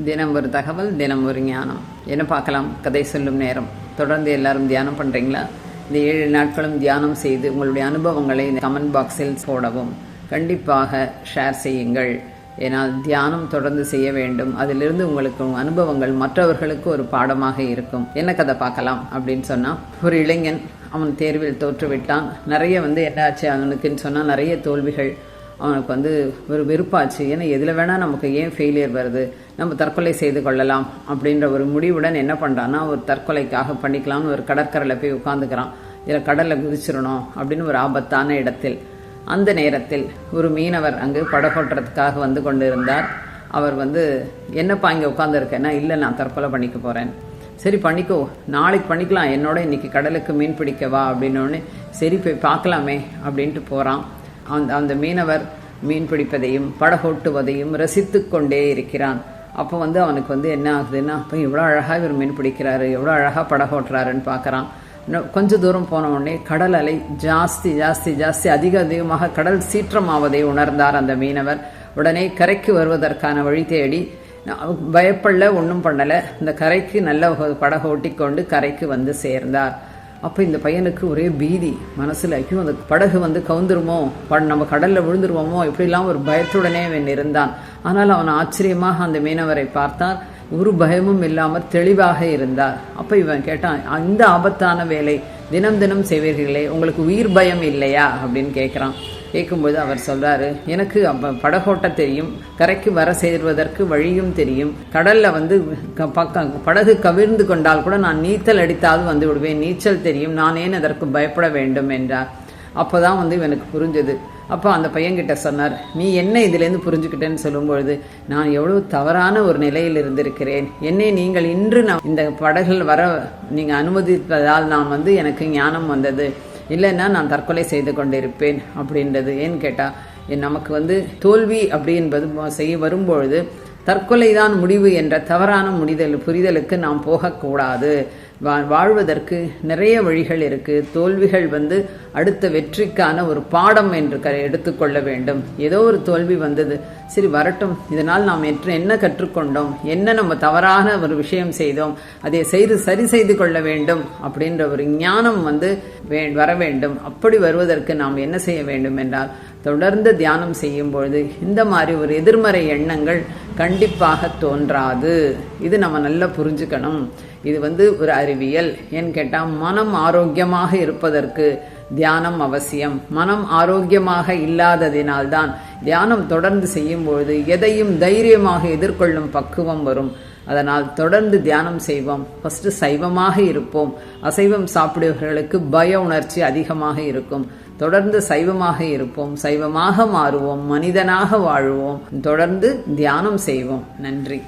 தினம் ஒரு தகவல், தினம் ஒரு ஞானம். என்ன பார்க்கலாம்? கதை சொல்லும் நேரம். தொடர்ந்து எல்லாரும் தியானம் பண்ணுறீங்களா? இந்த 7 நாட்களும் தியானம் செய்து உங்களுடைய அனுபவங்களை கமெண்ட் பாக்ஸில் போடவும். கண்டிப்பாக ஷேர் செய்யுங்கள். ஏன்னால் தியானம் தொடர்ந்து செய்ய வேண்டும். அதிலிருந்து உங்களுக்கு அனுபவங்கள் மற்றவர்களுக்கு ஒரு பாடமாக இருக்கும். என்ன கதை பார்க்கலாம் அப்படின்னு சொன்னால், ஒரு இளைஞன் அவன் தேர்வில் தோற்றுவிட்டான். நிறைய என்னாச்சு அவனுக்குன்னு சொன்னால் நிறைய தோல்விகள். அவனுக்கு ஒரு வெறுப்பாச்சு. ஏன்னா எதில் வேணால் நமக்கு ஏன் ஃபெயிலியர் வருது, நம்ம தற்கொலை செய்து கொள்ளலாம் அப்படின்ற ஒரு முடிவுடன் என்ன பண்ணுறான்னா, ஒரு தற்கொலைக்காக பண்ணிக்கலாம்னு ஒரு கடற்கரையில் போய் உட்காந்துக்கிறான். இதில் கடலில் குதிச்சிடணும் அப்படின்னு ஒரு ஆபத்தான இடத்தில். அந்த நேரத்தில் ஒரு மீனவர் அங்கு படகோட்டுறதுக்காக வந்து கொண்டு இருந்தார். அவர் என்னப்பா இங்கே உட்காந்துருக்கேன்னா, இல்லை நான் தற்கொலை பண்ணிக்க போகிறேன். சரி பண்ணிக்கோ, நாளைக்கு பண்ணிக்கலாம், என்னோட இன்னைக்கு கடலுக்கு மீன் பிடிக்கவா அப்படின்னோடனே சரி போய் பார்க்கலாமே அப்படின்ட்டு போகிறான். அந்த மீனவர் மீன் பிடிப்பதையும் படகோட்டுவதையும் ரசித்து கொண்டே இருக்கிறான். அப்போ அவனுக்கு என்ன ஆகுதுன்னா, அப்போ எவ்வளோ அழகாக இவர் மீன் பிடிக்கிறாரு, எவ்வளோ அழகாக படகோட்டுறாருன்னு பார்க்குறான். கொஞ்சம் தூரம் போன உடனே கடல் அலை ஜாஸ்தி ஜாஸ்தி ஜாஸ்தி அதிகமாக கடல் சீற்றமாவதை உணர்ந்தார் அந்த மீனவர். உடனே கரைக்கு வருவதற்கான வழி தேடி பயப்படல, ஒன்றும் பண்ணலை. இந்த கரைக்கு நல்ல படகு ஓட்டி கொண்டு கரைக்கு சேர்ந்தார். அப்போ இந்த பையனுக்கு ஒரே பீதி மனசில். ஐயோ அந்த படகு கவுந்துருமோ, நம்ம கடலில் விழுந்துருவோமோ, இப்படிலாம் ஒரு பயத்துடனே அவன் இருந்தான். ஆனால் அவன் ஆச்சரியமாக அந்த மீனவரை பார்த்தார். ஒரு பயமும் இல்லாமல் தெளிவாக இருந்தார். அப்போ இவன் கேட்டான், இந்த ஆபத்தான வேலை தினம் தினம் செய்வீர்களே, உங்களுக்கு உயிர் பயம் இல்லையா அப்படின்னு கேட்குறான். கேட்கும்போது அவர் சொல்றாரு, எனக்கு படகோட்ட தெரியும், கரைக்கு வர சேர்வதற்கு வழியும் தெரியும், கடல்ல படகு கவிழ்ந்து கொண்டால் கூட நான் நீச்சல் அடித்தாவது விடுவேன், நீச்சல் தெரியும், நான் ஏன் அதற்கு பயப்பட வேண்டும் என்றார். அப்போதான் இவனுக்கு புரிஞ்சது. அப்போ அந்த பையன்கிட்ட சொன்னார், நீ என்ன இதுலேருந்து புரிஞ்சுக்கிட்டேன்னு சொல்லும்பொழுது, நான் எவ்வளவு தவறான ஒரு நிலையில் இருந்திருக்கிறேன், என்னை நீங்கள் இன்று இந்த படகுகள் வர நீங்கள் அனுமதிப்பதால் நான் எனக்கு ஞானம் வந்தது, இல்லைன்னா நான் தற்கொலை செய்து கொண்டிருப்பேன் அப்படின்றது. ஏன்னு கேட்டால் நமக்கு தோல்வி அப்படி என்பது செய்ய வரும்பொழுது தற்கொலை தான் முடிவு என்ற தவறான புரிதலுக்கு நாம் போகக்கூடாது. வாழ்வதற்கு நிறைய வழிகள் இருக்கு. தோல்விகள் அடுத்த வெற்றிக்கான ஒரு பாடம் என்று எடுத்துக்கொள்ள வேண்டும். ஏதோ ஒரு தோல்வி வந்தது, சரி வரட்டும், இதனால் நாம் என்ன கற்றுக்கொண்டோம், என்ன நம்ம தவறான ஒரு விஷயம் செய்தோம், அதை சரி செய்து கொள்ள வேண்டும் அப்படின்ற ஒரு ஞானம் வர வேண்டும். அப்படி வருவதற்கு நாம் என்ன செய்ய வேண்டும் என்றால், தொடர்ந்து தியானம் செய்யும் பொழுது இந்த மாதிரி ஒரு எதிர்மறை எண்ணங்கள் கண்டிப்பாக தோன்றாது. இது நம்ம நல்லா புரிஞ்சுக்கணும். இது ஒரு அறிவியல். ஏன்னு கேட்டால், மனம் ஆரோக்கியமாக இருப்பதற்கு தியானம் அவசியம். மனம் ஆரோக்கியமாக இல்லாததினால்தான் தியானம் தொடர்ந்து செய்யும் பொழுது எதையும் தைரியமாக எதிர்கொள்ளும் பக்குவம் வரும். அதனால் தொடர்ந்து தியானம் செய்வோம். ஃபர்ஸ்ட் சைவமாக இருப்போம். அசைவம் சாப்பிடுபவர்களுக்கு பய உணர்ச்சி அதிகமாக இருக்கும். தொடர்ந்து சைவமாக இருப்போம், சைவமாக மாறுவோம், மனிதனாக வாழுவோம், தொடர்ந்து தியானம் செய்வோம். நன்றி.